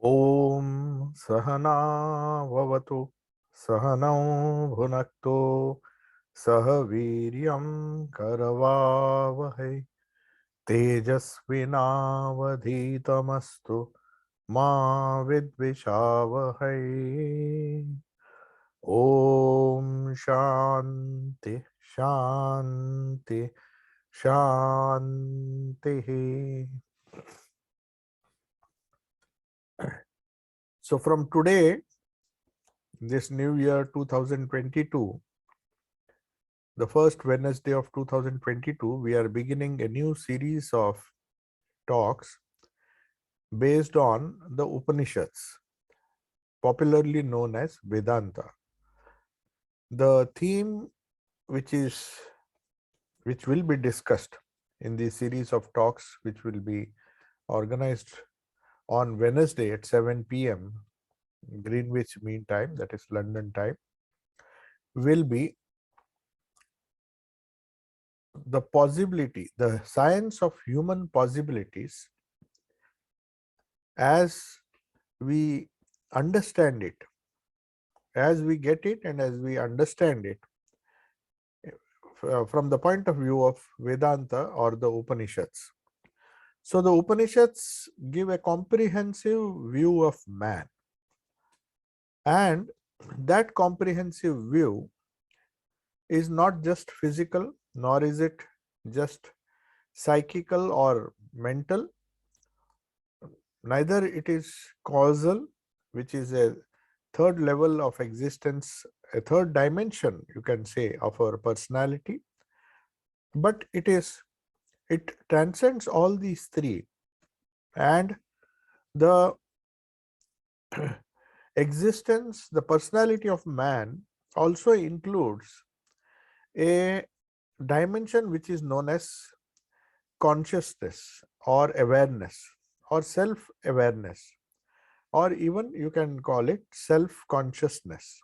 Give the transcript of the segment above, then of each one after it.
Om Sahana Vavatu Sahanau Bhunakto Sahaviryam Karavavahai Tejasvinavadhitamastu Ma Vidvishavahai. Om Shanti Shanti Shanti. So from today, this new year 2022, the first Wednesday of 2022, we are beginning a new series of talks based on the Upanishads, popularly known as Vedanta. The theme which will be discussed in the series of talks, which will be organized on Wednesday at 7 p.m. Greenwich Mean Time, that is London time, will be the possibility, the science of human possibilities as we understand it, as we get it and as we understand it from the point of view of Vedanta or the Upanishads. So the Upanishads give a comprehensive view of man, and that comprehensive view is not just physical, nor is it just psychical or mental, neither it is causal, which is a third level of existence, a third dimension, you can say, of our personality, but it transcends all these three, and the existence, the personality of man also includes a dimension which is known as consciousness or awareness or self-awareness, or even you can call it self-consciousness,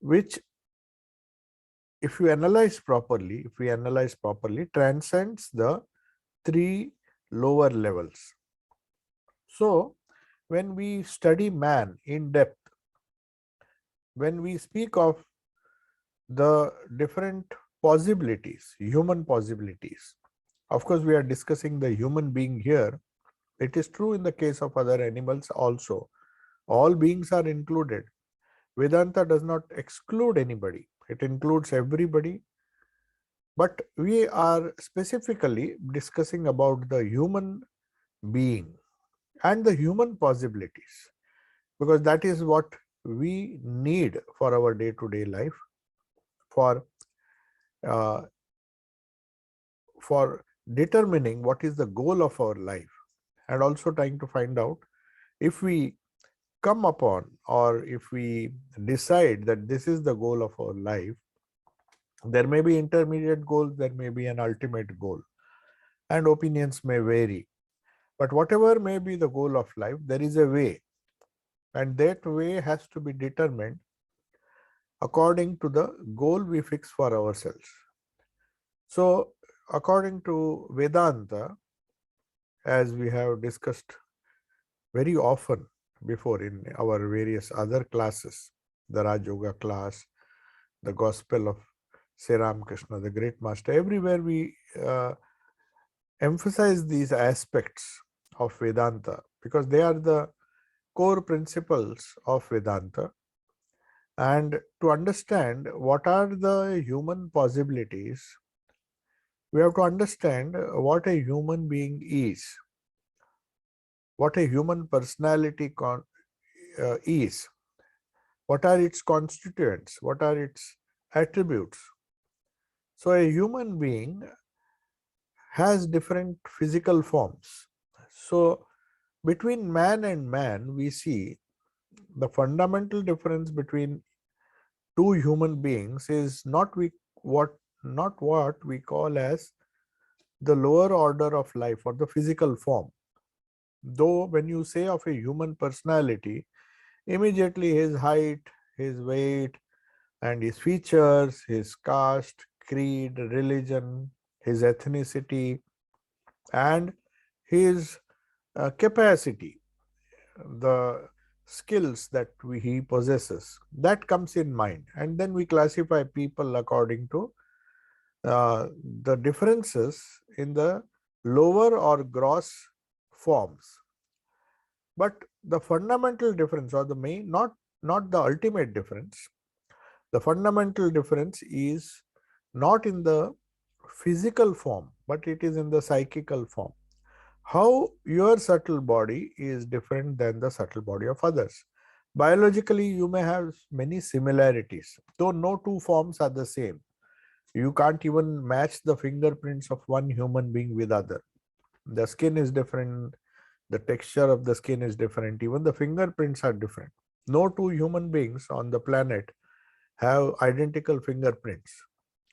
which if we analyze properly, transcends the three lower levels. So when we study man in depth, when we speak of the different possibilities, human possibilities, of course we are discussing the human being here. It is true in the case of other animals also. All beings are included. Vedanta does not exclude anybody. It includes everybody. But we are specifically discussing about the human being and the human possibilities, because that is what we need for our day-to-day life, for uh, for determining what is the goal of our life, and also trying to find out if we come upon or if we decide that this is the goal of our life. There may be intermediate goals, there may be an ultimate goal, and opinions may vary. But whatever may be the goal of life, there is a way, and that way has to be determined according to the goal we fix for ourselves. So, according to Vedanta, as we have discussed very often before in our various other classes, the Raj Yoga class, the Gospel of Sri Ramakrishna, the Great Master, everywhere we emphasize these aspects of Vedanta because they are the core principles of Vedanta. And to understand what are the human possibilities, we have to understand what a human being is, what a human personality is, what are its constituents, what are its attributes. So a human being has different physical forms. So between man and man, we see the fundamental difference between two human beings is not what we call as the lower order of life or the physical form. Though when you say of a human personality, immediately his height, his weight, and his features, his caste, creed, religion, his ethnicity, and his capacity the skills that he possesses, that comes in mind. And then we classify people according to the differences in the lower or gross forms. But the fundamental difference, or the main, not the ultimate difference, the fundamental difference is not in the physical form, but it is in the psychical form. How your subtle body is different than the subtle body of others. Biologically, you may have many similarities, though no two forms are the same. You can't even match the fingerprints of one human being with other. The skin is different, the texture of the skin is different, even the fingerprints are different. No two human beings on the planet have identical fingerprints.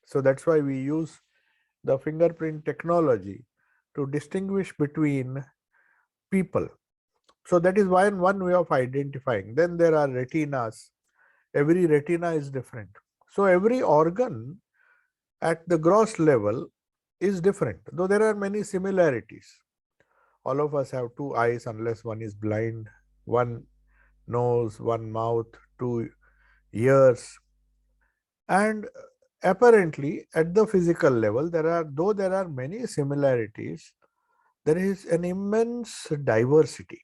So that's why we use the fingerprint technology to distinguish between people. So that is one way of identifying. Then there are retinas. Every retina is different. So every organ at the gross level is different, though there are many similarities. All of us have two eyes unless one is blind, one nose, one mouth, two ears. And apparently at the physical level, though there are many similarities, there is an immense diversity.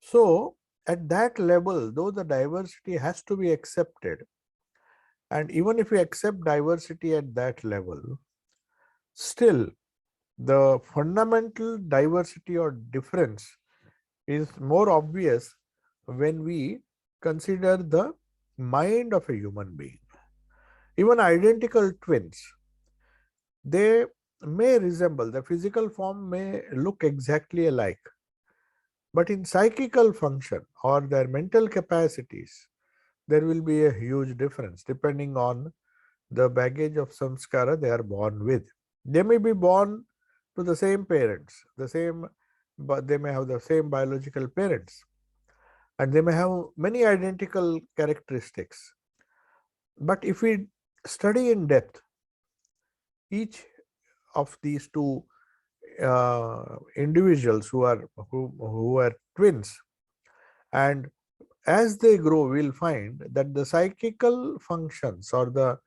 So at that level, though the diversity has to be accepted, and even if we accept diversity at that level, still the fundamental diversity or difference is more obvious when we consider the mind of a human being. Even identical twins, they may resemble, the physical form may look exactly alike, but in psychical function or their mental capacities, there will be a huge difference depending on the baggage of samskara they are born with. They may be born to the same parents, but they may have the same biological parents, and they may have many identical characteristics. But if we study in depth each of these two individuals who are twins, and as they grow, we'll find that the psychical functions or the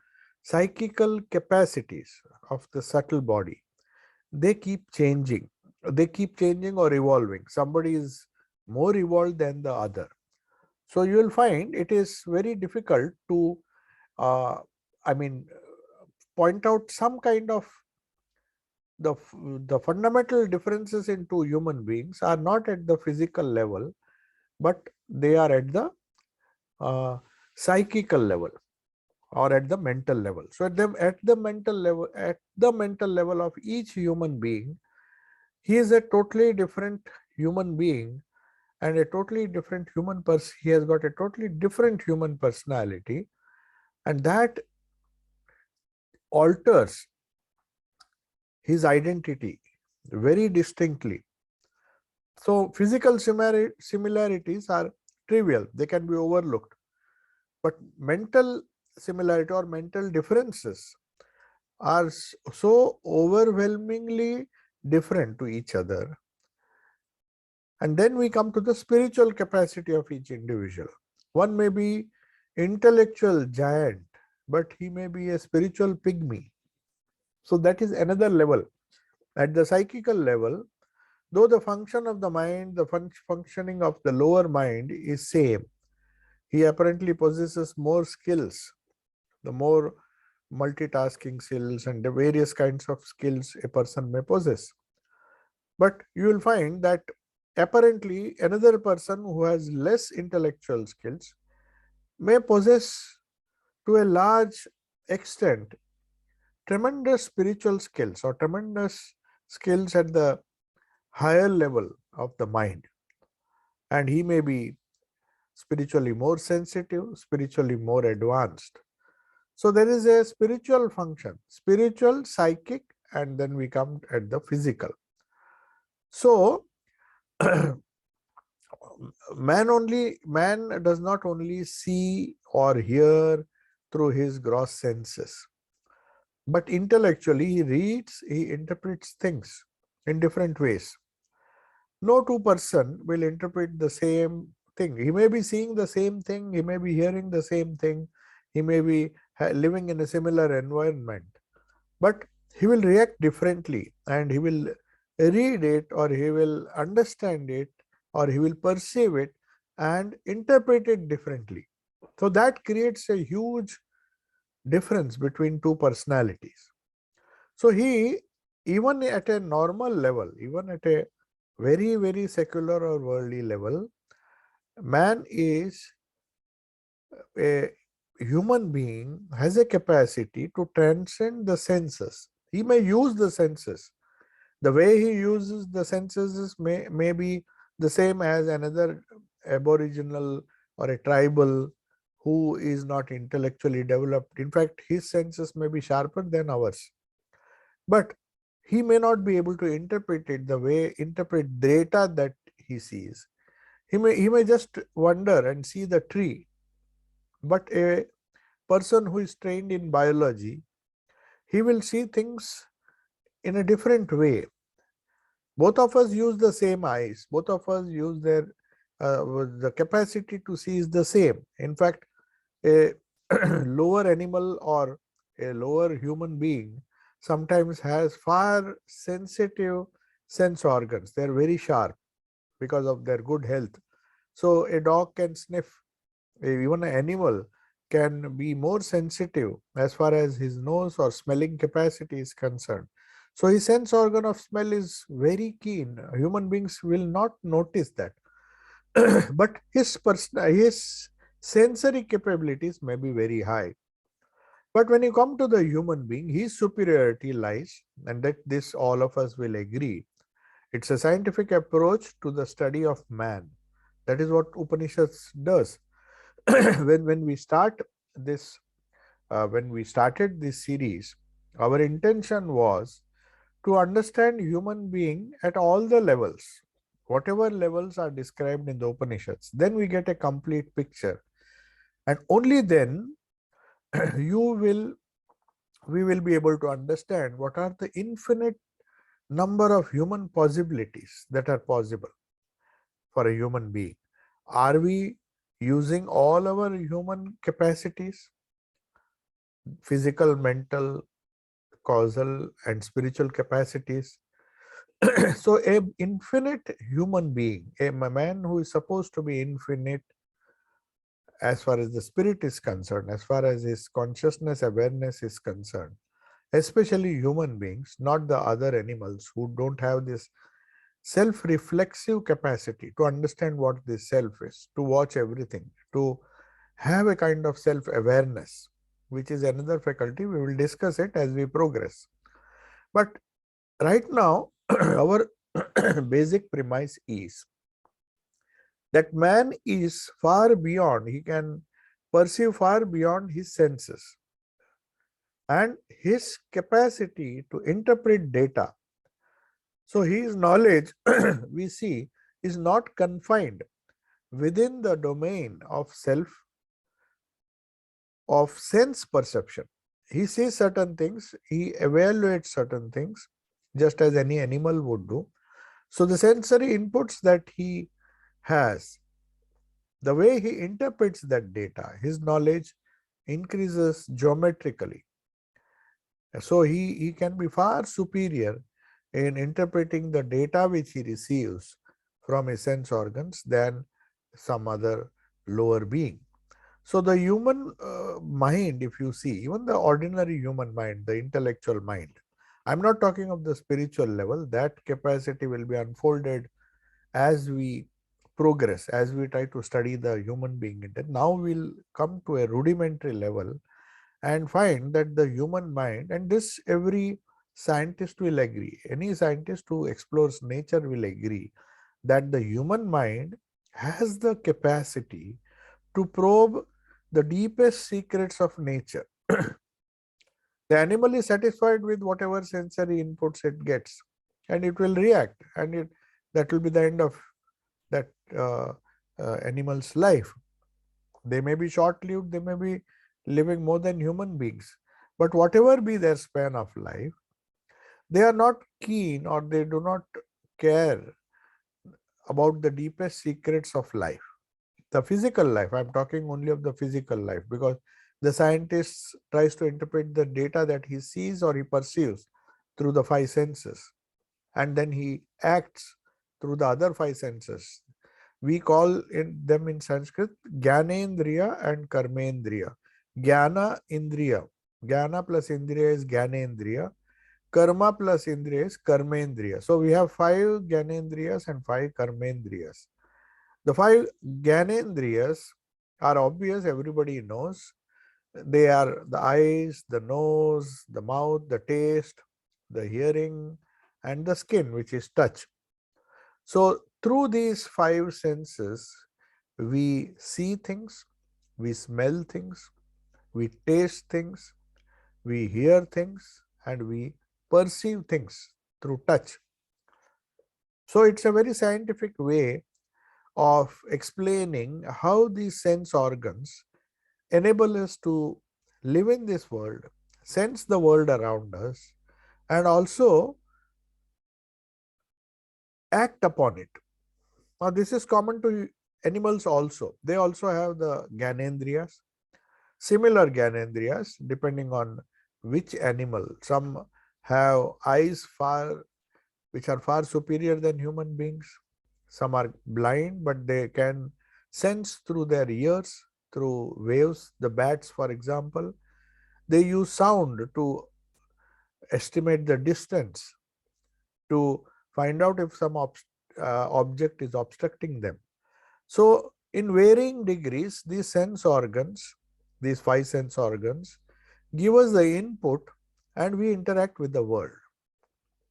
psychical capacities of the subtle body, they keep changing. They keep changing or evolving. Somebody is more evolved than the other. So you will find it is very difficult to, uh, I mean, point out some kind of the fundamental differences in two human beings are not at the physical level, but they are at the psychical level or at the mental level. So at the mental level of each human being, he is a totally different human being and a totally different human person. He has got a totally different human personality, and that alters his identity very distinctly. So physical similarities are trivial, they can be overlooked, but mental similarity or mental differences are so overwhelmingly different to each other. And then we come to the spiritual capacity of each individual. One may be intellectual giant, but he may be a spiritual pygmy. So that is another level. At the psychical level, though the function of the mind, the functioning of the lower mind is same, he apparently possesses more skills, the more multitasking skills and the various kinds of skills a person may possess. But you will find that apparently another person who has less intellectual skills may possess to a large extent tremendous spiritual skills or tremendous skills at the higher level of the mind. And he may be spiritually more sensitive, spiritually more advanced. So there is a spiritual function, spiritual, psychic, and then we come at the physical. So man does not only see or hear through his gross senses, but intellectually he reads, he interprets things in different ways. No two person will interpret the same thing. He may be seeing the same thing, he may be hearing the same thing, he may be living in a similar environment, but he will react differently, and he will read it, or he will understand it, or he will perceive it and interpret it differently. So that creates a huge difference between two personalities. So he, even at a normal level, even at a very, very secular or worldly level, man is a human being, has a capacity to transcend the senses. He may use the senses. The way he uses the senses may be the same as another aboriginal or a tribal who is not intellectually developed. In fact, his senses may be sharper than ours. But he may not be able to interpret it the way, interpret data that he sees. He may just wonder and see the tree. But a person who is trained in biology, he will see things in a different way. Both of us use the same eyes. Both of us use the capacity to see is the same. In fact, a lower animal or a lower human being sometimes has far sensitive sense organs. They are very sharp because of their good health. So a dog can sniff, even an animal can be more sensitive as far as his nose or smelling capacity is concerned. So his sense organ of smell is very keen. Human beings will not notice that. But his sensory capabilities may be very high. But when you come to the human being, his superiority lies, and that this all of us will agree. It's a scientific approach to the study of man. That is what Upanishads does. When we start this, when we started this series, our intention was to understand human being at all the levels, whatever levels are described in the Upanishads. Then we get a complete picture, and only then you will we will be able to understand what are the infinite number of human possibilities that are possible for a human being. Are we using all our human capacities, physical, mental, causal, and spiritual capacities? So a infinite human being, a man who is supposed to be infinite as far as the spirit is concerned, as far as his consciousness awareness is concerned, especially human beings, not the other animals who don't have this self-reflexive capacity to understand what this self is, to watch everything, to have a kind of self-awareness, which is another faculty. We will discuss it as we progress. But right now, our basic premise is that man is far beyond, he can perceive far beyond his senses, and his capacity to interpret data. So his knowledge, we see, is not confined within the domain of self, of sense perception. He sees certain things, he evaluates certain things, just as any animal would do. So the sensory inputs that he has, the way he interprets that data, his knowledge increases geometrically. So he can be far superior in interpreting the data which he receives from his sense organs than some other lower being. So the human mind, if you see, even the ordinary human mind, the intellectual mind, I'm not talking of the spiritual level, that capacity will be unfolded as we progress, as we try to study the human being. Now we'll come to a rudimentary level and find that the human mind, and this every scientist will agree, any scientist who explores nature will agree, that the human mind has the capacity to probe the deepest secrets of nature. The animal is satisfied with whatever sensory inputs it gets, and it will react, and that will be the end of that animal's life. They may be short-lived, they may be living more than human beings, but whatever be their span of life, they are not keen, or they do not care about the deepest secrets of life. The physical life, I'm talking only of the physical life, because the scientist tries to interpret the data that he sees or he perceives through the five senses, and then he acts through the other five senses. We call them in Sanskrit Gyanendriya and Karmendriya. Gyana Indriya. Gyana plus Indriya is Gyanendriya. Karma plus Indriya is Karmendriya. So we have five Gyanendriyas and five Karmendriyas. The five Gyanendriyas are obvious, everybody knows. They are the eyes, the nose, the mouth, the taste, the hearing, and the skin, which is touch. So through these five senses, we see things, we smell things, we taste things, we hear things, and we perceive things through touch. So it's a very scientific way of explaining how these sense organs enable us to live in this world, sense the world around us, and also act upon it. Now, this is common to animals also. They also have the Gyanendriyas, similar Gyanendriyas, depending on which animal. Some have eyes which are far superior than human beings. Some are blind, but they can sense through their ears, through waves. The bats, for example, they use sound to estimate the distance, to find out if some object is obstructing them. So in varying degrees, these sense organs, these five sense organs, give us the input and we interact with the world.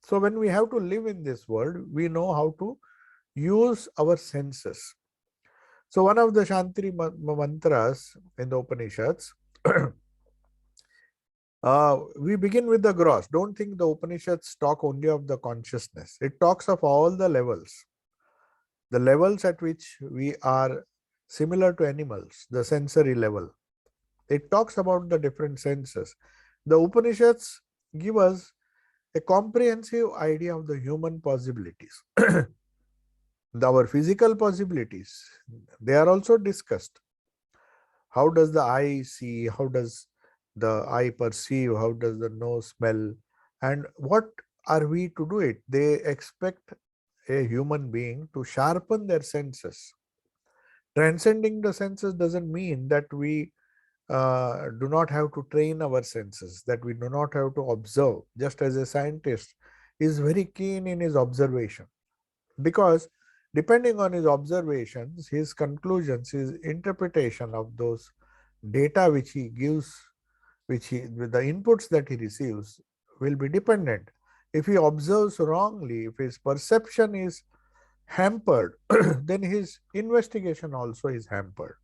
So when we have to live in this world, we know how to use our senses. So one of the Shantri mantras in the Upanishads, we begin with the gross. Don't think the Upanishads talk only of the consciousness. It talks of all the levels at which we are similar to animals, the sensory level. It talks about the different senses. The Upanishads give us a comprehensive idea of the human possibilities. Our physical possibilities, they are also discussed. How does the eye see? How does the eye perceive? How does the nose smell? And what are we to do it? They expect a human being to sharpen their senses. Transcending the senses doesn't mean that we do not have to train our senses, that we do not have to observe, just as a scientist is very keen in his observation. Because depending on his observations, his conclusions, his interpretation of those data which he gives, with the inputs that he receives, will be dependent. If he observes wrongly, if his perception is hampered, then his investigation also is hampered.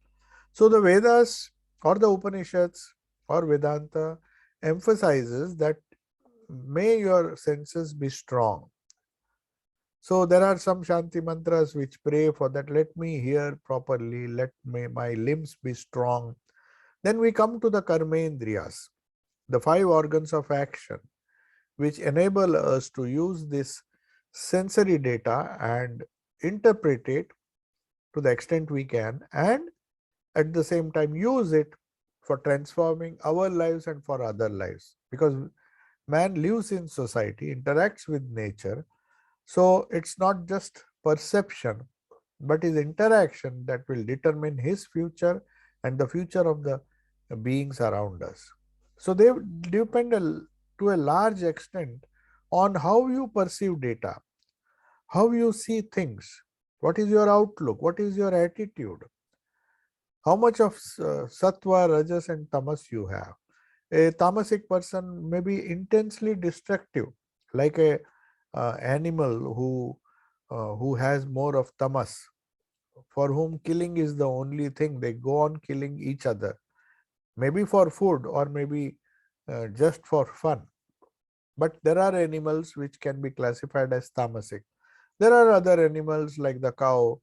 So the Vedas or the Upanishads or Vedanta emphasizes that may your senses be strong. So there are some Shanti mantras which pray for that. Let me hear properly. Let my limbs be strong. Then we come to the Karmendriyas, the five organs of action, which enable us to use this sensory data and interpret it to the extent we can, and at the same time use it for transforming our lives and for other lives. Because man lives in society, interacts with nature. So it's not just perception, but his interaction that will determine his future and the future of the beings around us. So they depend to a large extent on how you perceive data, how you see things, what is your outlook, what is your attitude, how much of sattva, rajas, and tamas you have. A tamasic person may be intensely destructive, like a animal who has more of tamas, for whom killing is the only thing. They go on killing each other, maybe for food or maybe just for fun. But there are animals which can be classified as tamasic. There are other animals like the cow,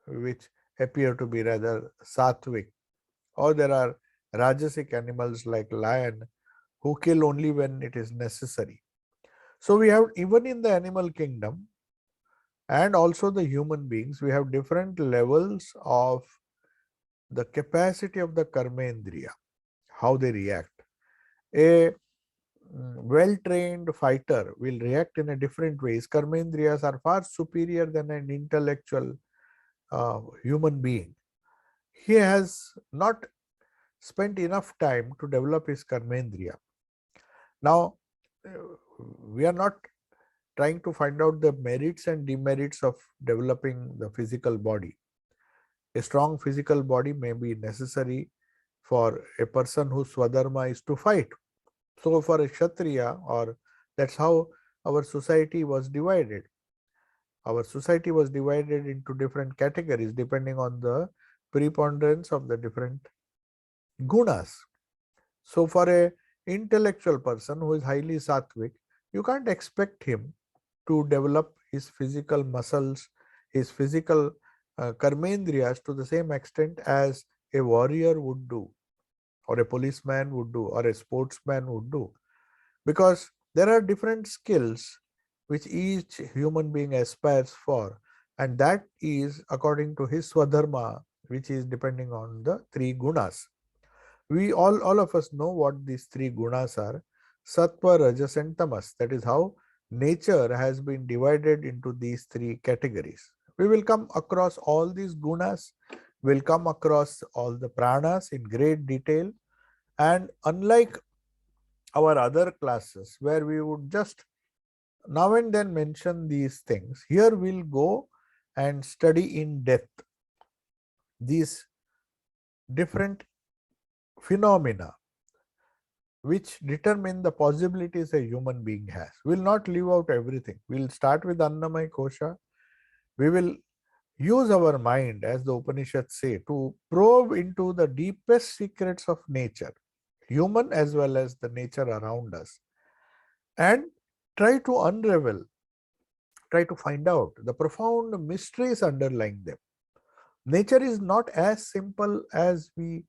which appear to be rather sattvic, or there are rajasic animals like lion, who kill only when it is necessary. So we have, even in the animal kingdom, and also the human beings, we have different levels of the capacity of the karmendriya, how they react. A well-trained fighter will react in a different way. His karmendriyas are far superior than an intellectual human being. He has not spent enough time to develop his karmendriya. Now, we are not trying to find out the merits and demerits of developing the physical body. A strong physical body may be necessary for a person whose swadharma is to fight. So for a Kshatriya, or that's how our society was divided. Our society was divided into different categories depending on the preponderance of the different gunas. So for a intellectual person who is highly sattvic, you can't expect him to develop his physical muscles, his physical karmendriyas to the same extent as a warrior would do, or a policeman would do, or a sportsman would do. Because there are different skills which each human being aspires for, and that is according to his swadharma, which is depending on the three gunas. We all of us know what these three gunas are: sattva, rajas, and tamas. That is how nature has been divided into these three categories. We will come across all these gunas, will come across all the pranas in great detail, and unlike our other classes where we would just now and then mention these things, here we'll go and study in depth these different phenomena which determine the possibilities a human being has. We'll not leave out everything. We'll start with Annamaya Kosha. We will use our mind, as the Upanishads say, to probe into the deepest secrets of nature, human as well as the nature around us, and try to unravel, try to find out the profound mysteries underlying them. Nature is not as simple as we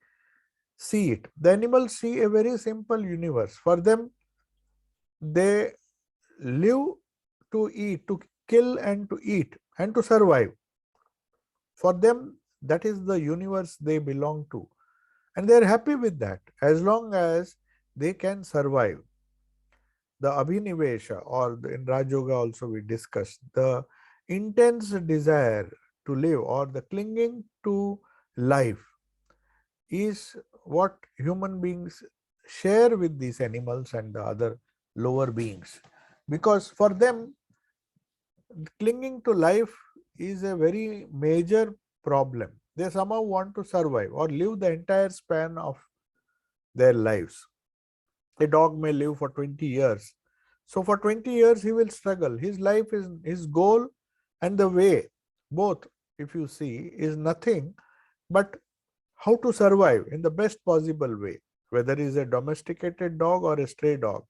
see it. The animals see a very simple universe. For them, they live to eat, to kill and to eat and to survive. For them, that is the universe they belong to. And they are happy with that as long as they can survive. The Abhinivesha, or in Raj Yoga also we discussed, the intense desire to live or the clinging to life is what human beings share with these animals and the other lower beings. Because for them, clinging to life is a very major problem. They somehow want to survive or live the entire span of their lives. A dog may live for 20 years. So for 20 years, he will struggle. His life is his goal, and the way, both, if you see, is nothing but how to survive in the best possible way, whether he is a domesticated dog or a stray dog.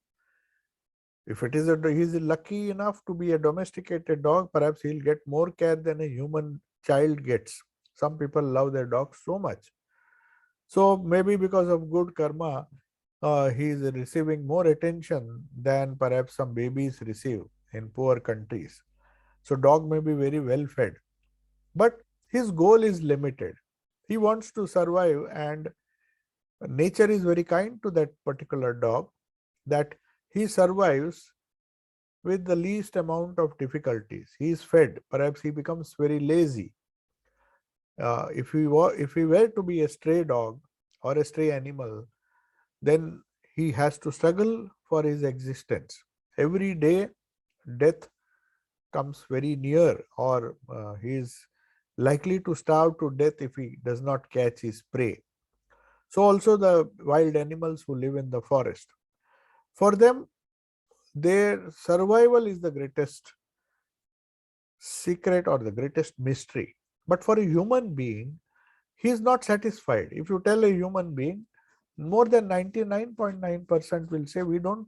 If it is he is lucky enough to be a domesticated dog, perhaps he'll get more care than a human child gets. Some people love their dogs so much. So maybe because of good karma, he is receiving more attention than perhaps some babies receive in poor countries. So dog may be very well fed, but his goal is limited. He wants to survive, and nature is very kind to that particular dog, that he survives with the least amount of difficulties. He is fed. Perhaps he becomes very lazy. If he were to be a stray dog or a stray animal, then he has to struggle for his existence. Every day, death comes very near, or he is likely to starve to death if he does not catch his prey. So also the wild animals who live in the forest. For them, their survival is the greatest secret or the greatest mystery. But for a human being, he is not satisfied. If you tell a human being, more than 99.9% will say, we don't,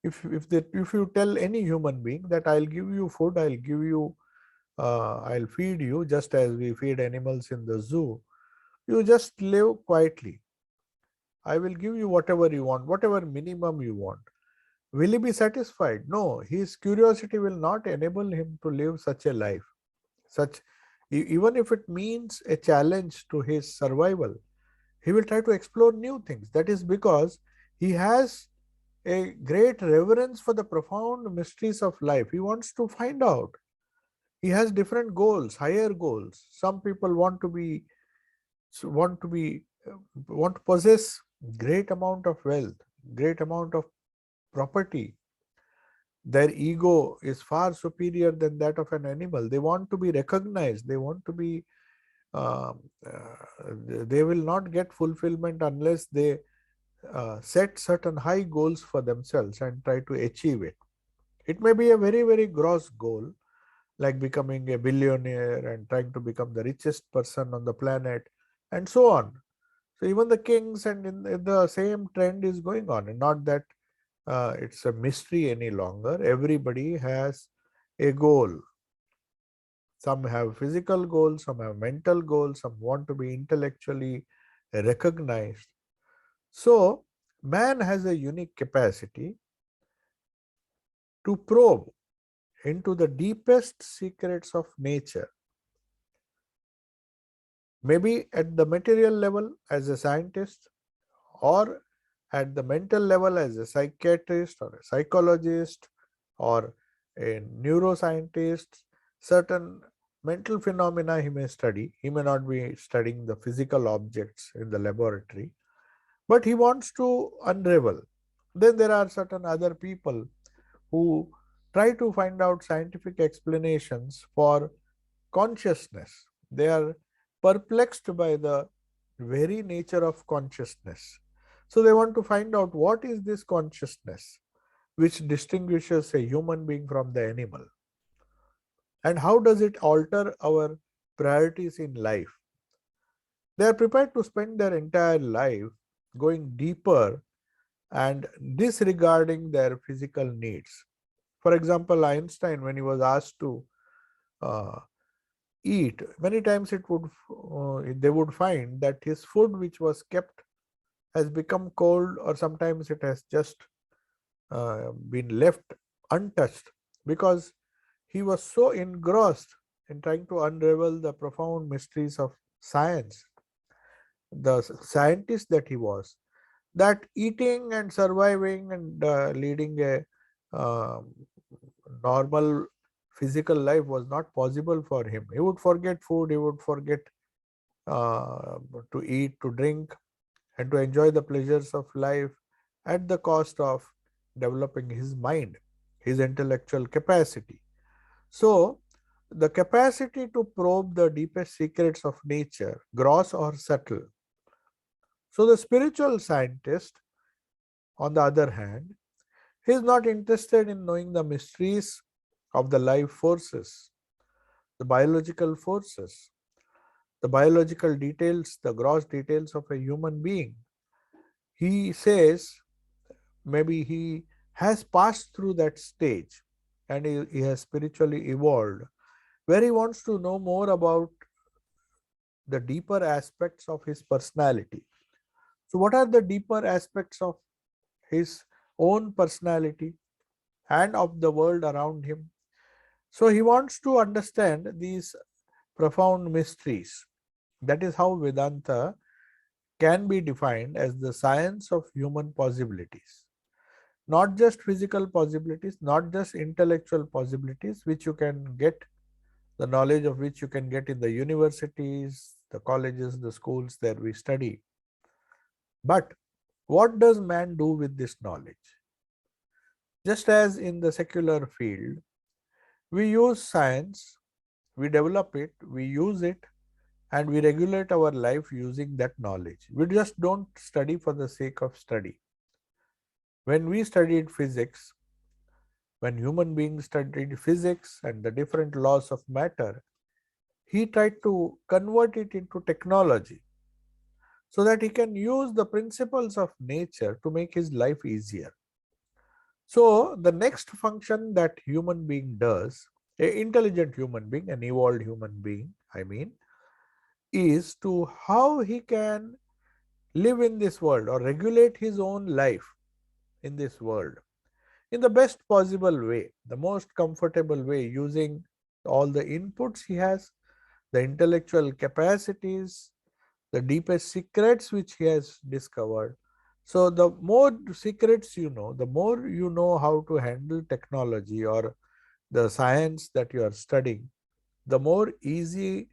if you tell any human being that I'll give you food, I'll feed you just as we feed animals in the zoo, you just live quietly. I will give you whatever you want, whatever minimum you want. Will he be satisfied? No, his curiosity will not enable him to live such a life. Such, even if it means a challenge to his survival, he will try to explore new things. That is because he has a great reverence for the profound mysteries of life. He wants to find out. He has different goals, higher goals. Some people want to be want to possess great amount of wealth, great amount of property. Their ego is far superior than that of an animal. They want to be recognized. They want to be um, they will not get fulfillment unless they set certain high goals for themselves and try to achieve it. It may be a very, very gross goal, like becoming a billionaire and trying to become the richest person on the planet, and so on. So even the kings and in the same trend is going on, and not that it's a mystery any longer. Everybody has a goal. Some have physical goals, some have mental goals, some want to be intellectually recognized. So man has a unique capacity to probe into the deepest secrets of nature. Maybe at the material level as a scientist, or at the mental level as a psychiatrist or a psychologist or a neuroscientist. Certain mental phenomena he may study. He may not be studying the physical objects in the laboratory, but he wants to unravel. Then there are certain other people who try to find out scientific explanations for consciousness. They are perplexed by the very nature of consciousness. So they want to find out what is this consciousness which distinguishes a human being from the animal, and how does it alter our priorities in life. They are prepared to spend their entire life going deeper and disregarding their physical needs. For example, Einstein, when he was asked to uh, eat, many times they would find that his food which was kept has become cold, or sometimes it has just been left untouched, because he was so engrossed in trying to unravel the profound mysteries of science, the scientist that he was, that eating and surviving and leading a normal physical life was not possible for him. He would forget food, he would forget uh, to eat, to drink, and to enjoy the pleasures of life at the cost of developing his mind, his intellectual capacity. So, the capacity to probe the deepest secrets of nature, gross or subtle. So, the spiritual scientist, on the other hand, he is not interested in knowing the mysteries of the life forces, the biological forces, the biological details, the gross details of a human being. He says maybe he has passed through that stage and he has spiritually evolved, where he wants to know more about the deeper aspects of his personality. So, what are the deeper aspects of his own personality and of the world around him? So, he wants to understand these profound mysteries. That is how Vedanta can be defined as the science of human possibilities. Not just physical possibilities, not just intellectual possibilities, which you can get, the knowledge of which you can get in the universities, the colleges, the schools that we study. But what does man do with this knowledge? Just as in the secular field, we use science, we develop it, we use it, and we regulate our life using that knowledge. We just don't study for the sake of study. When we studied physics, when human beings studied physics and the different laws of matter, he tried to convert it into technology so that he can use the principles of nature to make his life easier. So the next function that human being does, an intelligent human being, an evolved human being, I mean, is to how he can live in this world or regulate his own life in this world in the best possible way, the most comfortable way, using all the inputs he has, the intellectual capacities, the deepest secrets which he has discovered. So the more secrets you know, the more you know how to handle technology or the science that you are studying, the more easy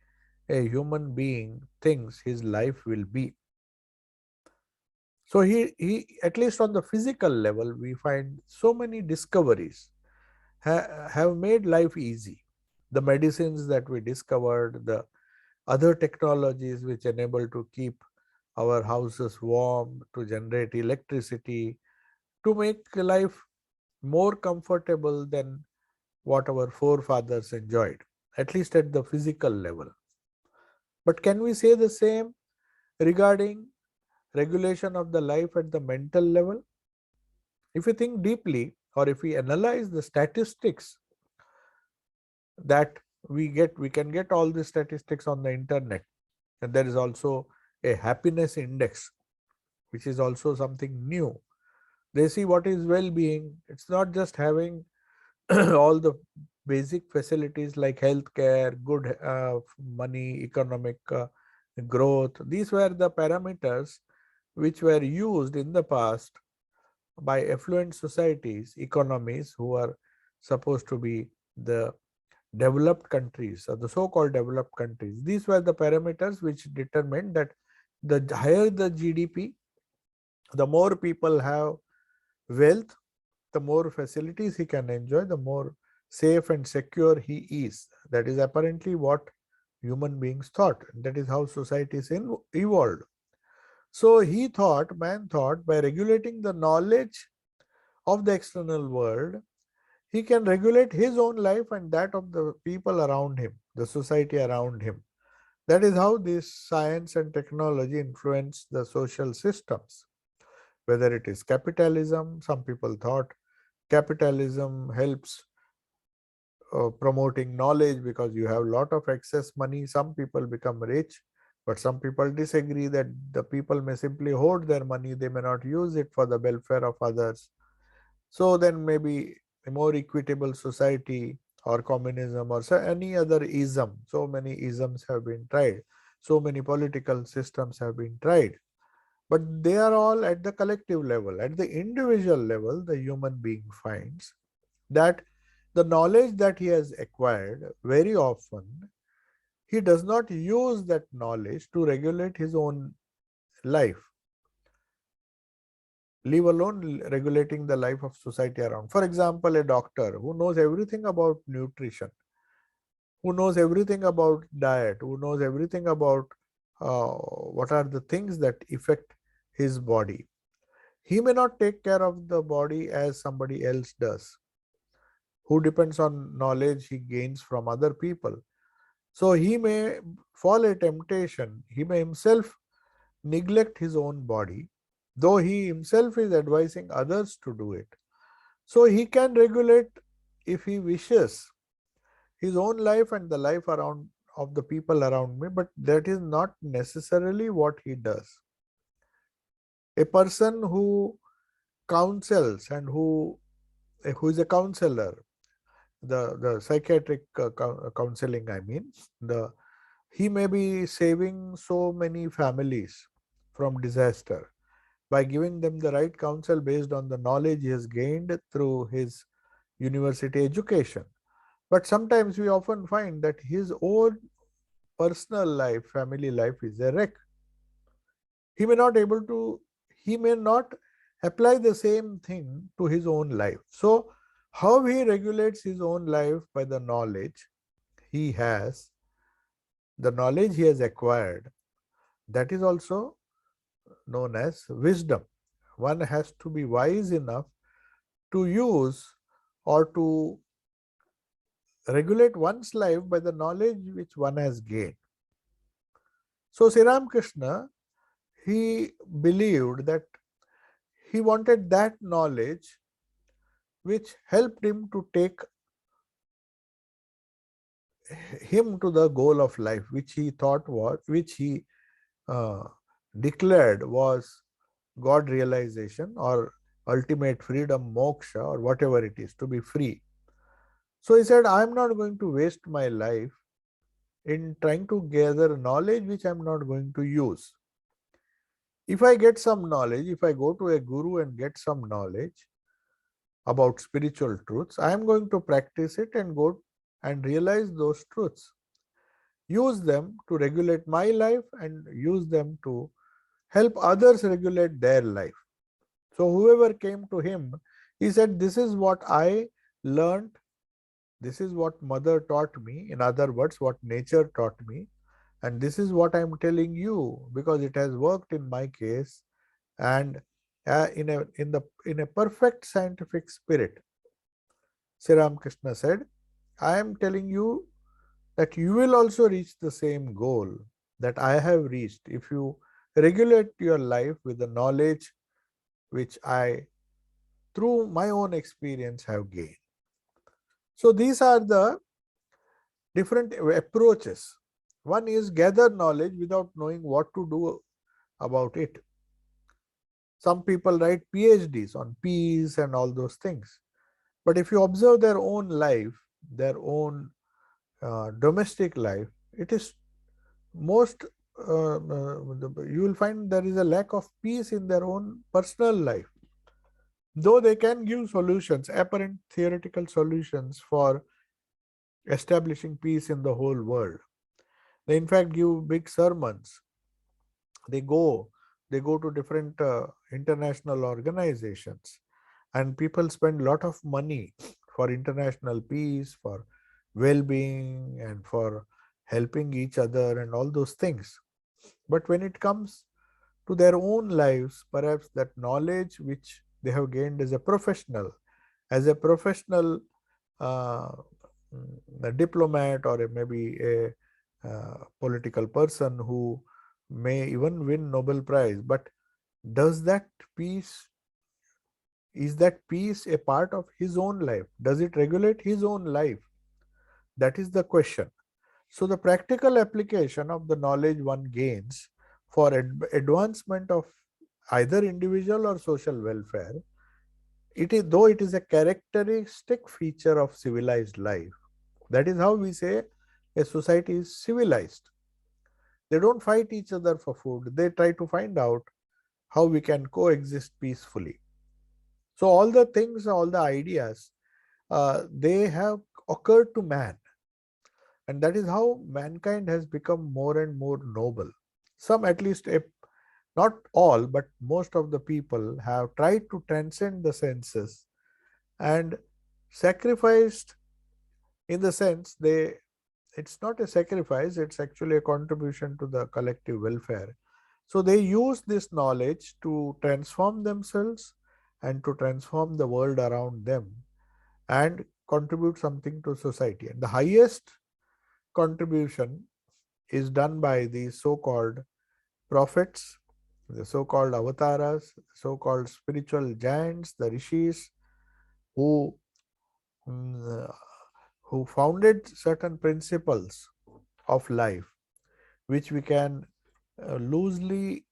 a human being thinks his life will be. So he at least on the physical level, we find so many discoveries have made life easy. The medicines that we discovered, the other technologies which enable to keep our houses warm, to generate electricity, to make life more comfortable than what our forefathers enjoyed, at least at the physical level. But can we say the same regarding regulation of the life at the mental level? If we think deeply, or if we analyze the statistics that we can get all the statistics on the internet. And there is also a happiness index, which is also something new. They see what is well-being. It's not just having all the basic facilities like healthcare, good money, economic growth. These were the parameters which were used in the past by affluent societies, economies who are supposed to be the developed countries or the so-called developed countries. These were the parameters which determined that the higher the GDP, the more people have wealth, the more facilities he can enjoy, the more safe and secure he is. That is apparently what human beings thought. That is how societies evolved. So man thought, by regulating the knowledge of the external world, he can regulate his own life and that of the people around him, the society around him. That is how this science and technology influence the social systems. Whether it is capitalism, some people thought capitalism helps promoting knowledge because you have a lot of excess money. Some people become rich, but some people disagree that the people may simply hoard their money, they may not use it for the welfare of others. So then maybe a more equitable society or communism or any other ism. So many isms have been tried. So many political systems have been tried. But they are all at the collective level. At the individual level, the human being finds that the knowledge that he has acquired, very often, he does not use that knowledge to regulate his own life, leave alone regulating the life of society around. For example, a doctor who knows everything about nutrition, who knows everything about diet, who knows everything about what are the things that affect his body. He may not take care of the body as somebody else does, who depends on knowledge he gains from other people. So he may fall a temptation, he may himself neglect his own body, though he himself is advising others to do it. So he can regulate, if he wishes, his own life and the life around of the people around me, but that is not necessarily what he does. A person who counsels and who is a counselor, the psychiatric counseling, I mean, he may be saving so many families from disaster by giving them the right counsel based on the knowledge he has gained through his university education. But sometimes we often find that his own personal life, family life is a wreck. He may not able to, he may not apply the same thing to his own life. So how he regulates his own life? By the knowledge he has, the knowledge he has acquired, that is also known as wisdom. One has to be wise enough to use or to regulate one's life by the knowledge which one has gained. So Sri Ramakrishna, he believed that he wanted that knowledge which helped him to take him to the goal of life, which he thought was, which he uh, declared was God realization or ultimate freedom, moksha, or whatever it is, to be free. So he said, I'm not going to waste my life in trying to gather knowledge which I'm not going to use. If I get some knowledge, if I go to a guru and get some knowledge about spiritual truths, I am going to practice it and go and realize those truths. Use them to regulate my life and use them to help others regulate their life. So whoever came to him, he said, this is what I learned. This is what mother taught me. In other words, what nature taught me. And this is what I'm telling you because it has worked in my case and in a perfect scientific spirit. Sri Ramakrishna said, I am telling you that you will also reach the same goal that I have reached if you regulate your life with the knowledge which I, through my own experience, have gained. So these are the different approaches. One is gather knowledge without knowing what to do about it. Some people write PhDs on peace and all those things. But if you observe their own life, their own domestic life, it is most, you will find there is a lack of peace in their own personal life. Though they can give solutions, apparent theoretical solutions for establishing peace in the whole world. They in fact give big sermons. They go, they go to different international organizations, and people spend a lot of money for international peace, for well-being, and for helping each other and all those things. But when it comes to their own lives, perhaps that knowledge which they have gained as a professional uh, a diplomat or maybe a political person who may even win Nobel Prize, but does that peace, is that peace a part of his own life? Does it regulate his own life? That is the question. So the practical application of the knowledge one gains for advancement of either individual or social welfare, it is, though it is a characteristic feature of civilized life. That is how we say a society is civilized. They don't fight each other for food. They try to find out how we can coexist peacefully. So all the things, all the ideas, they have occurred to man. And that is how mankind has become more and more noble. Some, at least, not all, but most of the people have tried to transcend the senses and sacrificed, in the sense they, it's not a sacrifice, it's actually a contribution to the collective welfare. So they use this knowledge to transform themselves and to transform the world around them and contribute something to society. And the highest contribution is done by these so-called prophets, the so-called avatars, so-called spiritual giants, the rishis, who mm, who founded certain principles of life, which we can loosely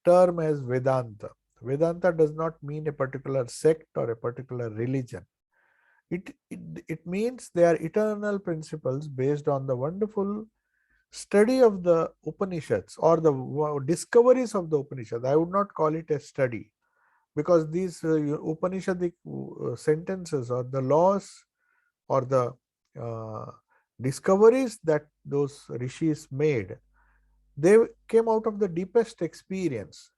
term as Vedanta. Vedanta does not mean a particular sect or a particular religion. It means they are eternal principles based on the wonderful study of the Upanishads or the discoveries of the Upanishads. I would not call it a study, because these Upanishadic sentences or the laws or the uh, discoveries that those rishis made, they came out of the deepest experience.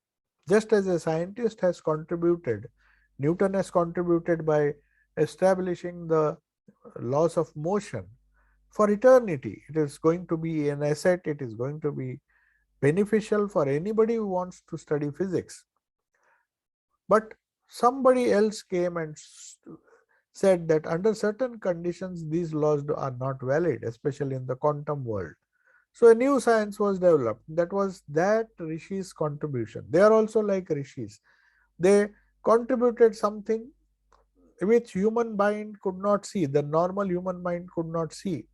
Just as a scientist has contributed, Newton has contributed by establishing the laws of motion for eternity. It is going to be an asset, it is going to be beneficial for anybody who wants to study physics. But somebody else came and said that under certain conditions these laws are not valid, especially in the quantum world. So a new science was developed. That was that rishis contribution. They are also like rishis. They contributed something which human mind could not see, the normal human mind could not see.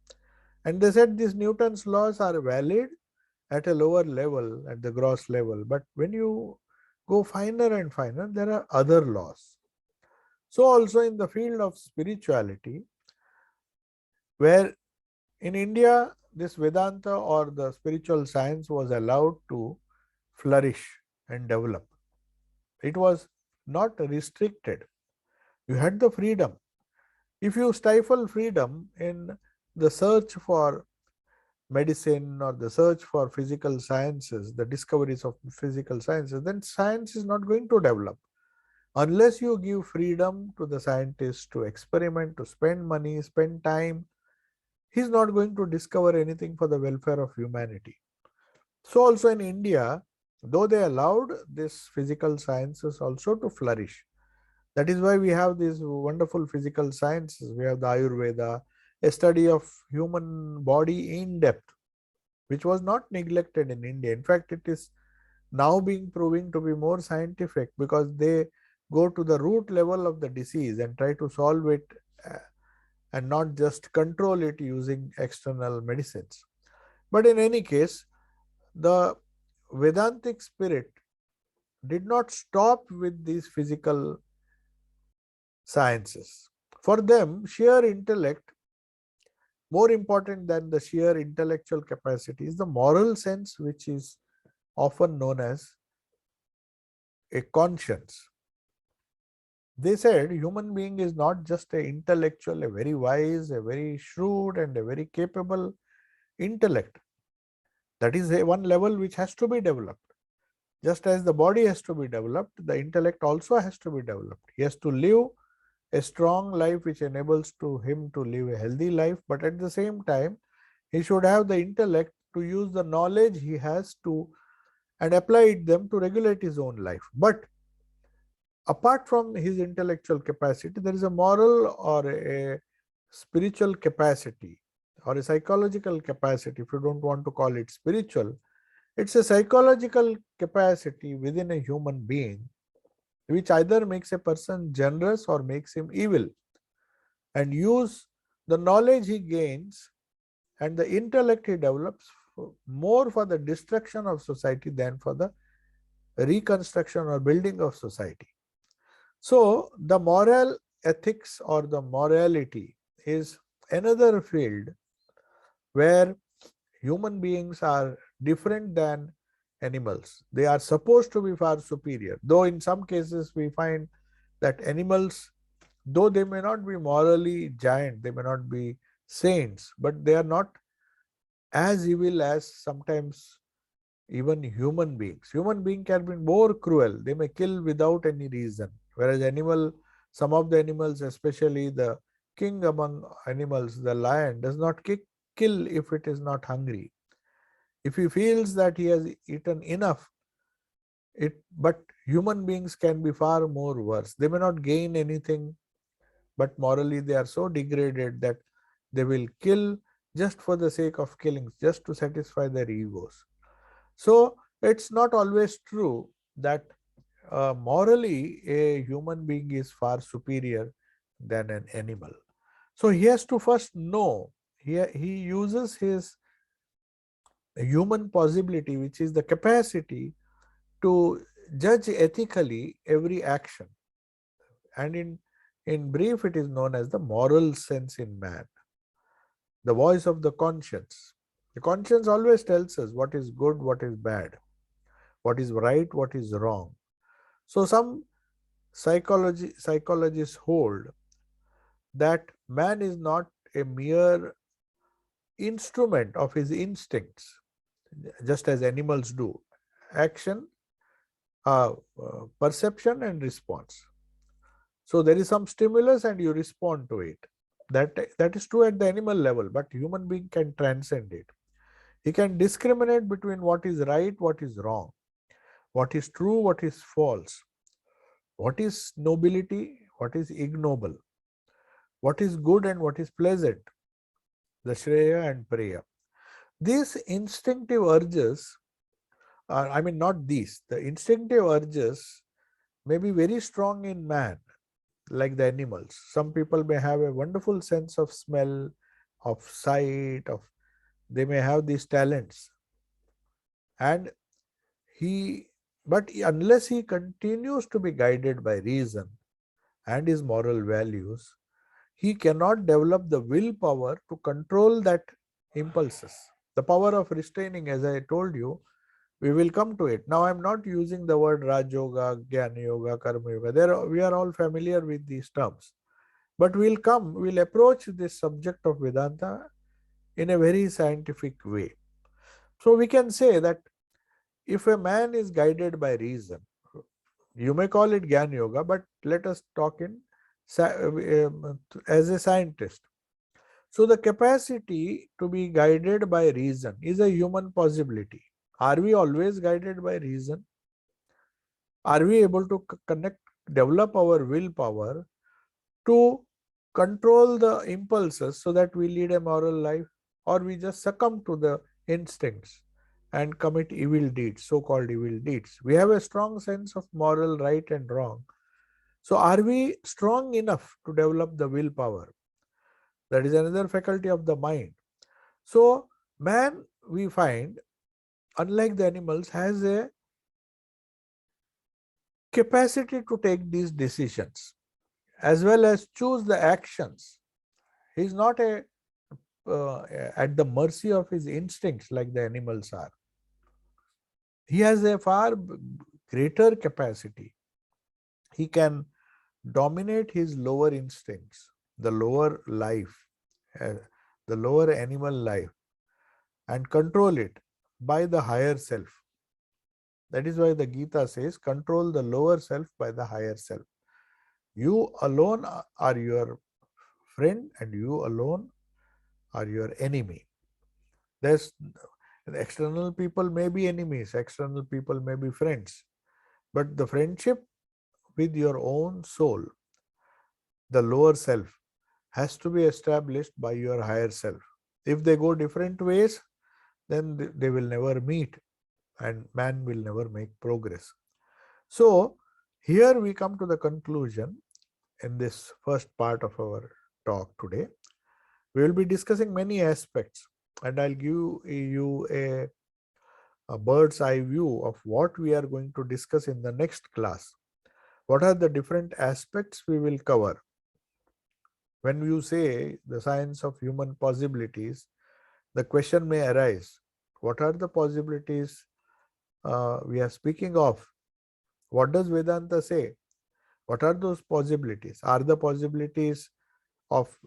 And they said these Newton's laws are valid at a lower level, at the gross level. But when you go finer and finer, there are other laws. So also in the field of spirituality, where in India, this Vedanta or the spiritual science was allowed to flourish and develop. It was not restricted. You had the freedom. If you stifle freedom in the search for medicine or the search for physical sciences, the discoveries of physical sciences, then science is not going to develop. Unless you give freedom to the scientist to experiment, to spend money, spend time, he's not going to discover anything for the welfare of humanity. So also in India, though they allowed this physical sciences also to flourish, that is why we have these wonderful physical sciences. We have the Ayurveda, a study of human body in depth, which was not neglected in India. In fact, it is now being proving to be more scientific because they go to the root level of the disease and try to solve it uh, and not just control it using external medicines. But in any case, the Vedantic spirit did not stop with these physical sciences. For them, sheer intellect, more important than the sheer intellectual capacity, is the moral sense, which is often known as a conscience. They said human being is not just an intellectual, a very wise, a very shrewd, and a very capable intellect. That is a one level which has to be developed. Just as the body has to be developed, the intellect also has to be developed. He has to live a strong life which enables to him to live a healthy life, but at the same time, he should have the intellect to use the knowledge he has to and apply it them to regulate his own life. But apart from his intellectual capacity, there is a moral or a spiritual capacity or a psychological capacity, if you don't want to call it spiritual. It's a psychological capacity within a human being which either makes a person generous or makes him evil, and use the knowledge he gains and the intellect he develops more for the destruction of society than for the reconstruction or building of society. So the moral ethics or the morality is another field where human beings are different than animals. They are supposed to be far superior, though in some cases we find that animals, though they may not be morally giant, they may not be saints, but they are not as evil as sometimes even human beings. Human being can be more cruel. They may kill without any reason, whereas some of the animals, especially the king among animals, the lion, does not kill if it is not hungry. If he feels that he has eaten enough, but human beings can be far more worse. They may not gain anything, but morally they are so degraded that they will kill just for the sake of killing, just to satisfy their egos. So it's not always true that morally a human being is far superior than an animal. So he has to first know, he uses his human possibility, which is the capacity to judge ethically every action. And in brief, it is known as the moral sense in man, the voice of the conscience. The conscience always tells us what is good, what is bad, what is right, what is wrong. So some psychologists hold that man is not a mere instrument of his instincts, just as animals do. Action, perception and response. So there is some stimulus and you respond to it. That is true at the animal level, but human being can transcend it. He can discriminate between what is right, what is wrong, what is true, what is false, what is nobility, what is ignoble, what is good and what is pleasant, the Shreya and Preya. These instinctive urges not these, the instinctive urges may be very strong in man, like the animals. Some people may have a wonderful sense of smell, of sight, they may have these talents. And but unless he continues to be guided by reason and his moral values, he cannot develop the willpower to control that impulses. The power of restraining, as I told you, we will come to it. Now, I am not using the word Raj Yoga, Jnana Yoga, Karma Yoga. We are all familiar with these terms. But we'll approach this subject of Vedanta in a very scientific way. So we can say that if a man is guided by reason, you may call it Jnana Yoga, but let us talk as a scientist. So the capacity to be guided by reason is a human possibility. Are we always guided by reason? Are we able to develop our willpower to control the impulses so that we lead a moral life, or we just succumb to the instincts and commit evil deeds, so-called evil deeds? We have a strong sense of moral right and wrong. So are we strong enough to develop the willpower? That is another faculty of the mind. So man, we find, unlike the animals, has a capacity to take these decisions as well as choose the actions. He is not at the mercy of his instincts like the animals are. He has a far greater capacity. He can dominate his lower instincts, the lower life, the lower animal life, and control it by the higher self. That is why the Gita says, control the lower self by the higher self. You alone are your friend and you alone are your enemy. There's external people may be enemies, external people may be friends, but the friendship with your own soul, the lower self, has to be established by your higher self. If they go different ways, then they will never meet and man will never make progress. So here we come to the conclusion in this first part of our talk today. We will be discussing many aspects and I'll give you a bird's eye view of what we are going to discuss in the next class. What are the different aspects we will cover? When you say the science of human possibilities, the question may arise, what are the possibilities we are speaking of? What does Vedanta say? What are those possibilities? Are the possibilities of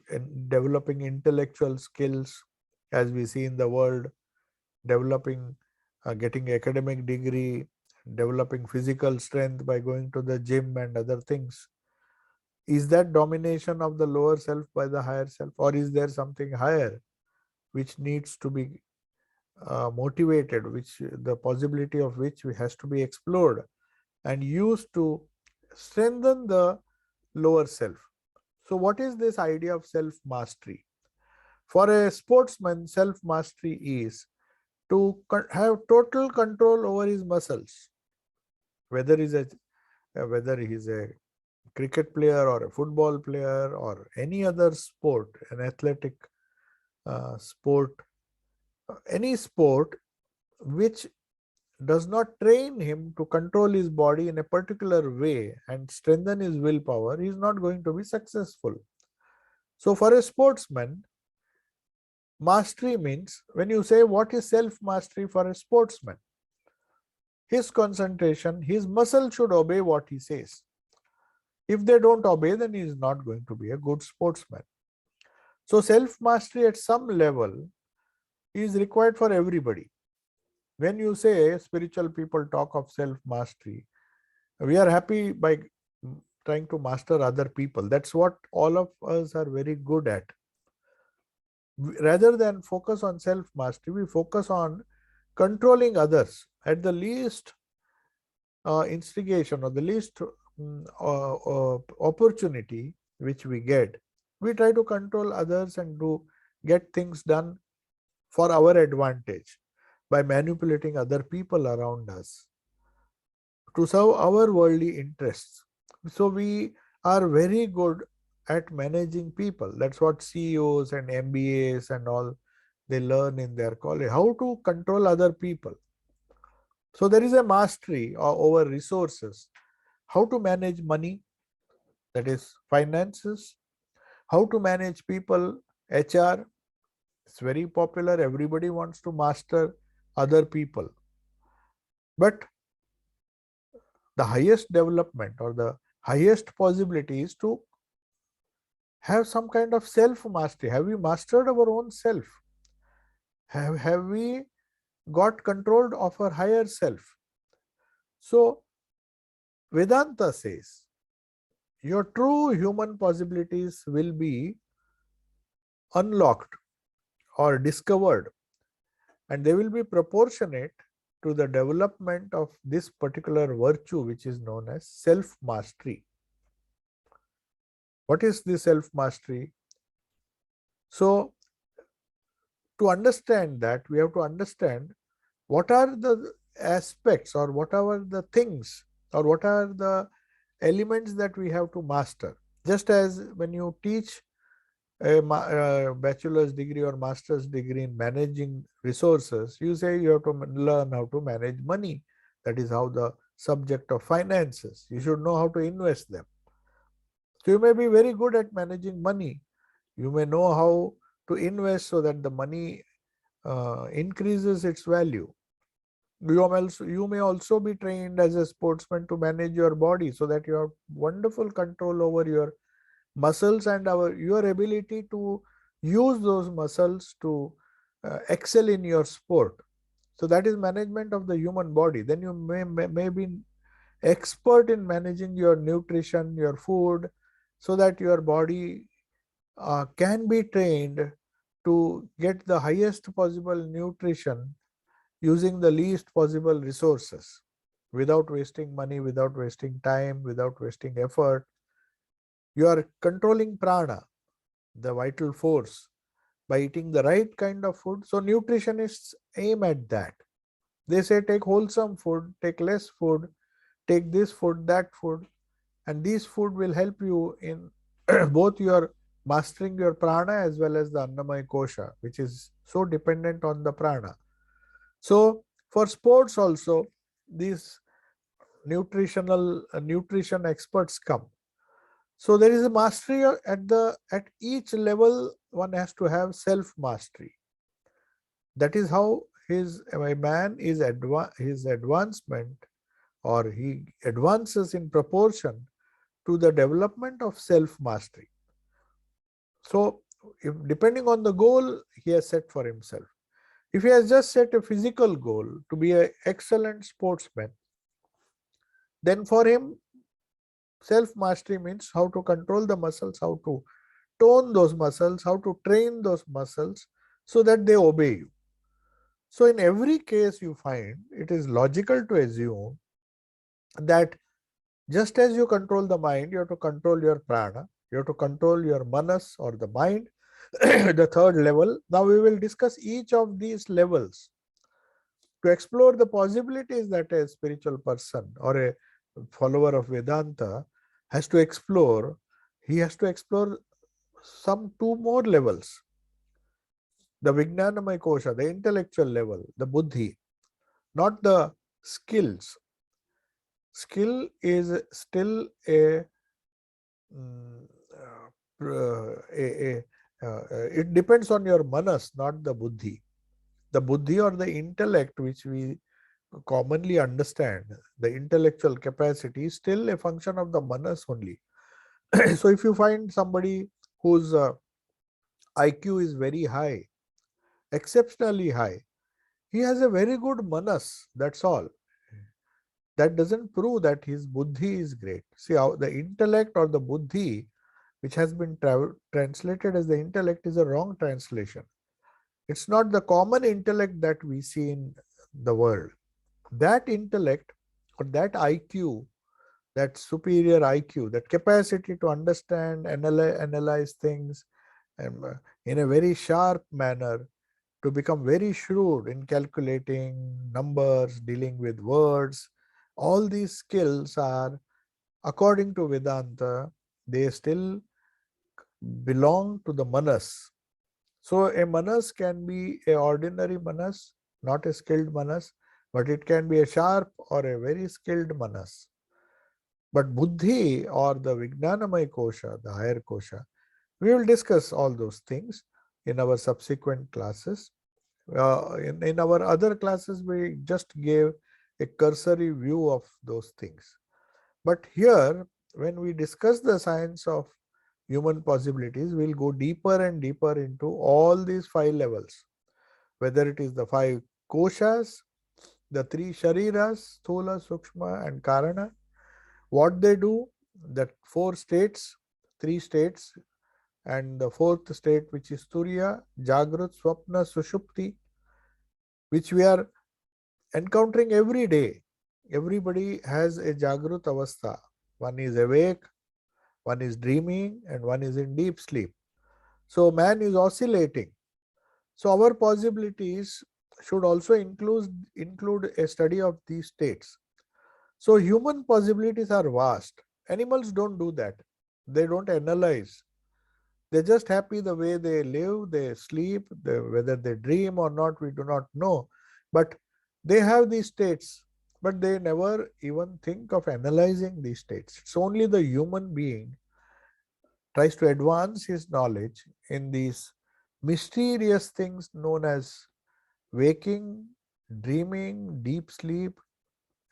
developing intellectual skills as we see in the world, developing, getting academic degree, developing physical strength by going to the gym and other things? Is that domination of the lower self by the higher self, or is there something higher which needs to be motivated, which the possibility of which has to be explored and used to strengthen the lower self? So what is this idea of self-mastery? For a sportsman, self-mastery is to have total control over his muscles, whether he's a cricket player or a football player or any other sport, an athletic sport, any sport which does not train him to control his body in a particular way and strengthen his willpower, he is not going to be successful. So for a sportsman, mastery means, when you say what is self-mastery for a sportsman, his concentration, his muscle should obey what he says. If they don't obey, then he is not going to be a good sportsman. So self-mastery at some level is required for everybody. When you say spiritual people talk of self-mastery, we are happy by trying to master other people. That's what all of us are very good at. Rather than focus on self-mastery, we focus on controlling others at the least instigation or the least opportunity which we get. We try to control others and get things done for our advantage by manipulating other people around us to serve our worldly interests. So we are very good at managing people. That's what CEOs and MBAs and all, they learn in their college, how to control other people. So there is a mastery over resources, how to manage money, that is finances, How to manage people, HR, it's very popular. Everybody wants to master other people. But the highest development or the highest possibility is to have some kind of self mastery. Have we mastered our own self? Have we got control of our higher self? So Vedanta says your true human possibilities will be unlocked or discovered, and they will be proportionate to the development of this particular virtue, which is known as self mastery. What is the self mastery? So to understand that, we have to understand what are the aspects or what are the things or what are the elements that we have to master. Just as when you teach a bachelor's degree or master's degree in managing resources, you say you have to learn how to manage money. That is how the subject of finances. You should know how to invest them. So you may be very good at managing money. You may know how to invest so that the money increases its value. You may also be trained as a sportsman to manage your body so that you have wonderful control over your muscles and your ability to use those muscles to excel in your sport. So that is management of the human body. Then you may be expert in managing your nutrition, your food, so that your body can be trained to get the highest possible nutrition using the least possible resources, without wasting money, without wasting time, without wasting effort. You are controlling prana, the vital force, by eating the right kind of food. So nutritionists aim at that. They say take wholesome food, take less food, take this food, that food, and these food will help you in both your mastering your prana as well as the Annamaya Kosha, which is so dependent on the prana. So for sports also, these nutrition experts come. So there is a mastery at each level. One has to have self mastery. That is how his advancement, or he advances in proportion to the development of self mastery. So depending on the goal he has set for himself. If he has just set a physical goal to be an excellent sportsman, then for him self-mastery means how to control the muscles, how to tone those muscles, how to train those muscles so that they obey you. So in every case you find it is logical to assume that just as you control the mind, you have to control your prana, you have to control your manas or the mind, the third level. Now we will discuss each of these levels to explore the possibilities that a spiritual person or a follower of Vedanta has to explore. He has to explore some two more levels. The Vijnanamaya Kosha, the intellectual level, the Buddhi, not the skills. Skill is still mm, it depends on your manas, not the Buddhi. The Buddhi or the intellect, which we commonly understand, the intellectual capacity is still a function of the manas only. So if you find somebody whose IQ is very high, exceptionally high, he has a very good manas, that's all. That doesn't prove that his buddhi is great. See, how the intellect or the buddhi, which has been translated as the intellect, is a wrong translation. It's not the common intellect that we see in the world. That intellect or that IQ, that superior IQ, that capacity to understand, analyze things in a very sharp manner, to become very shrewd in calculating numbers, dealing with words, all these skills are, according to Vedanta, they still belong to the manas. So a manas can be a ordinary manas, not a skilled manas, but it can be a sharp or a very skilled manas. But buddhi or the Vijnanamaya Kosha, the higher kosha, We will discuss all those things in our subsequent classes. In our other classes, we just gave a cursory view of those things. But here, when we discuss the science of human possibilities, we'll go deeper and deeper into all these 5 levels, whether it is the 5 koshas, the 3 shariras, sthula, sukshma, and karana, what they do, the 4 states, 3 states, and the 4th state, which is turiya, jagrut, swapna, sushupti, which we are encountering every day. Everybody has a jagrut avastha. One is awake, one is dreaming, and one is in deep sleep. So man is oscillating. So our possibilities should also include a study of these states. So human possibilities are vast. Animals don't do that. They don't analyze. They're just happy the way they live, they sleep, whether they dream or not, we do not know. But they have these states, but they never even think of analyzing these states. It's only the human being tries to advance his knowledge in these mysterious things known as waking, dreaming, deep sleep,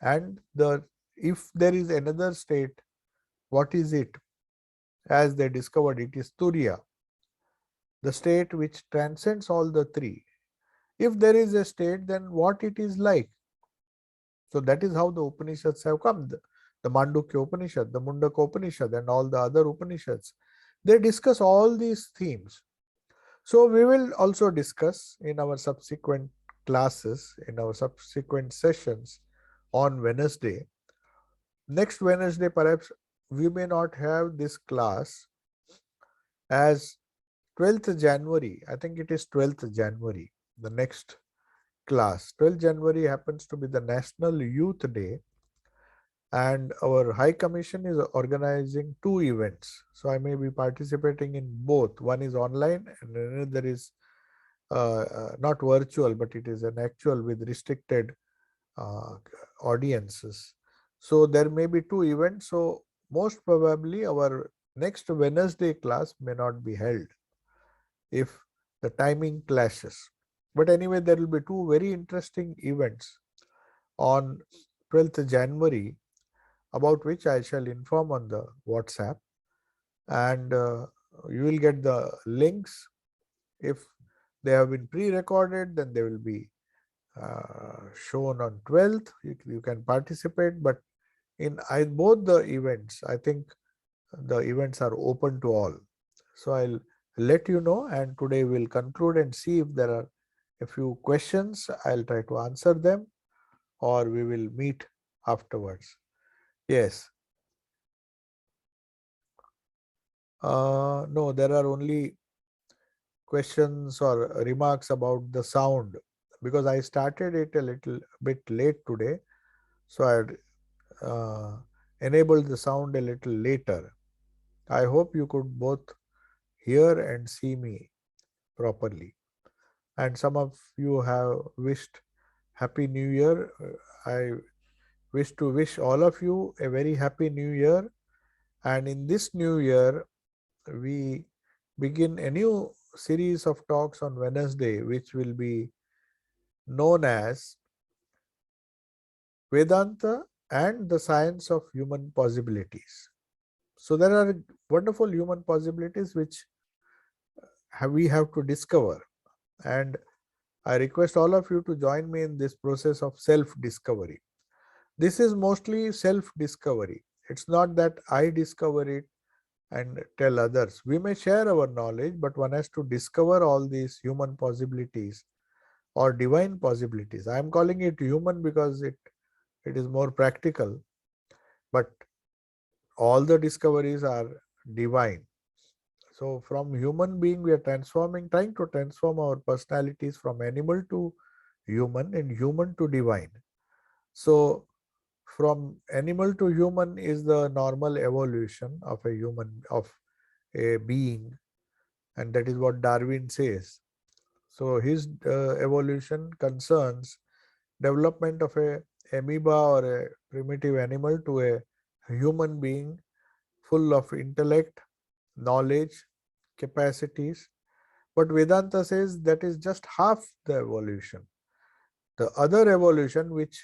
and if there is another state, what is it? As they discovered, it is Turiya, the state which transcends all the three. If there is a state, then what it is like? So that is how the Upanishads have come. The Mandukya Upanishad, the Mundaka Upanishad, and all the other Upanishads. They discuss all these themes. So we will also discuss in our subsequent classes, in our subsequent sessions on Wednesday. Next Wednesday, perhaps we may not have this class as 12th January. I think it is 12th January, the next class. 12th January happens to be the National Youth Day, and our High Commission is organizing 2 events. So I may be participating in both. One is online and another is not virtual, but it is an actual with restricted uh, audiences. So there may be 2 events. So most probably our next Wednesday class may not be held if the timing clashes. But anyway, there will be 2 very interesting events on 12th January, about which I shall inform on the WhatsApp, and you will get the links. If they have been pre-recorded, then they will be shown on 12th. You can participate, but in both the events, I think the events are open to all. So I'll let you know, and today we'll conclude and see if there are a few questions. I'll try to answer them, or we will meet afterwards. Yes. No, there are only questions or remarks about the sound, because I started it a little bit late today. So I had enabled the sound a little later. I hope you could both hear and see me properly. And some of you have wished Happy New Year. I wish to wish all of you a very happy New Year. And in this New Year, we begin a new series of talks on Wednesday, which will be known as Vedanta and the Science of Human Possibilities. So there are wonderful human possibilities which we have to discover. And I request all of you to join me in this process of self-discovery. This is mostly self-discovery. It's not that I discover it and tell others. We may share our knowledge, but one has to discover all these human possibilities or divine possibilities. I am calling it human because it is more practical, but all the discoveries are divine. So from human being, we are trying to transform our personalities from animal to human and human to divine. So from animal to human is the normal evolution of a human, of a being, and that is what Darwin says. So his evolution concerns development of a amoeba or a primitive animal to a human being full of intellect, knowledge, capacities. But Vedanta says that is just half the evolution. The other evolution, which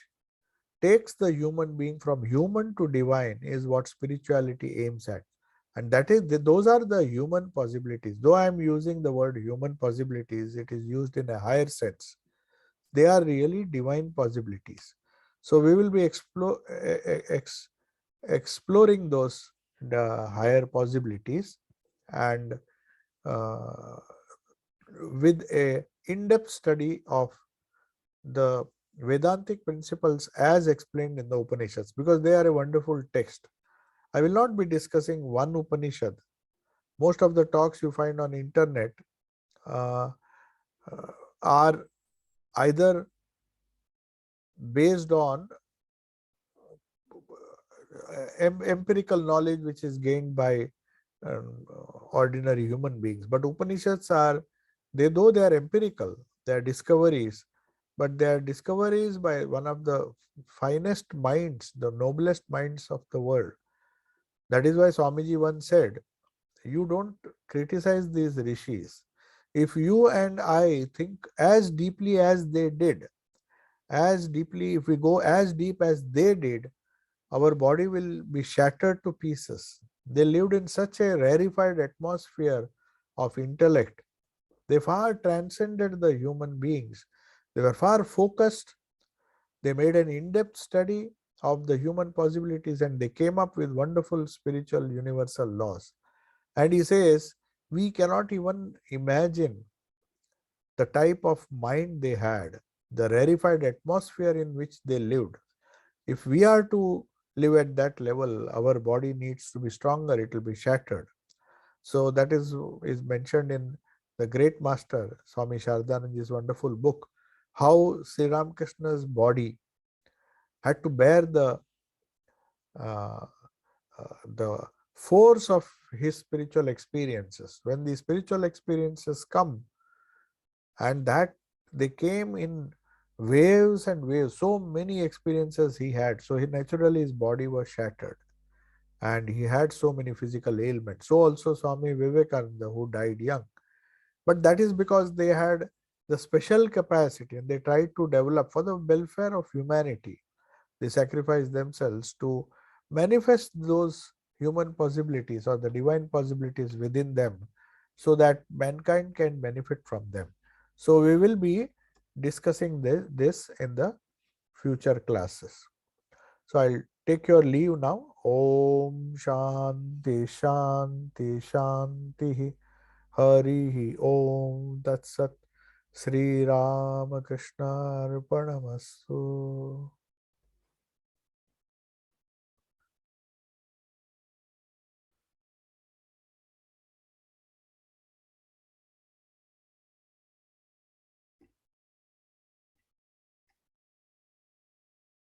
takes the human being from human to divine, is what spirituality aims at. And that is, those are the human possibilities. Though I am using the word human possibilities, it is used in a higher sense. They are really divine possibilities. So we will be exploring those higher possibilities, and uh, with a in-depth study of the Vedantic principles as explained in the Upanishads, because they are a wonderful text. I will not be discussing one Upanishad. Most of the talks you find on internet uh, are either based on empirical knowledge which is gained by um, ordinary human beings. But Upanishads are, though they are empirical, they are discoveries, but they are discoveries by one of the finest minds, the noblest minds of the world. That is why Swamiji once said, you don't criticize these rishis. If you and I think as deeply as they did, as deeply, if we go as deep as they did, our body will be shattered to pieces. They lived in such a rarefied atmosphere of intellect. They far transcended the human beings. They were far focused. They made an in-depth study of the human possibilities, and they came up with wonderful spiritual universal laws. And he says, we cannot even imagine the type of mind they had, the rarefied atmosphere in which they lived. If we are to live at that level, our body needs to be stronger, it will be shattered. So that is mentioned in the great master Swami Shardananji's wonderful book, how Sri Ramakrishna's body had to bear uh, the force of his spiritual experiences. When the spiritual experiences come, and that they came in waves and waves, so many experiences he had, so he naturally his body was shattered, and he had so many physical ailments. So also Swami Vivekananda, who died young, but that is because they had the special capacity and they tried to develop for the welfare of humanity. They sacrificed themselves to manifest those human possibilities or the divine possibilities within them, so that mankind can benefit from them. So we will be discussing this in the future classes. So I'll take your leave now. Om Shanti Shanti Shanti. Hari Om Tat Sat. Sri Ramakrishna Arpanamastu.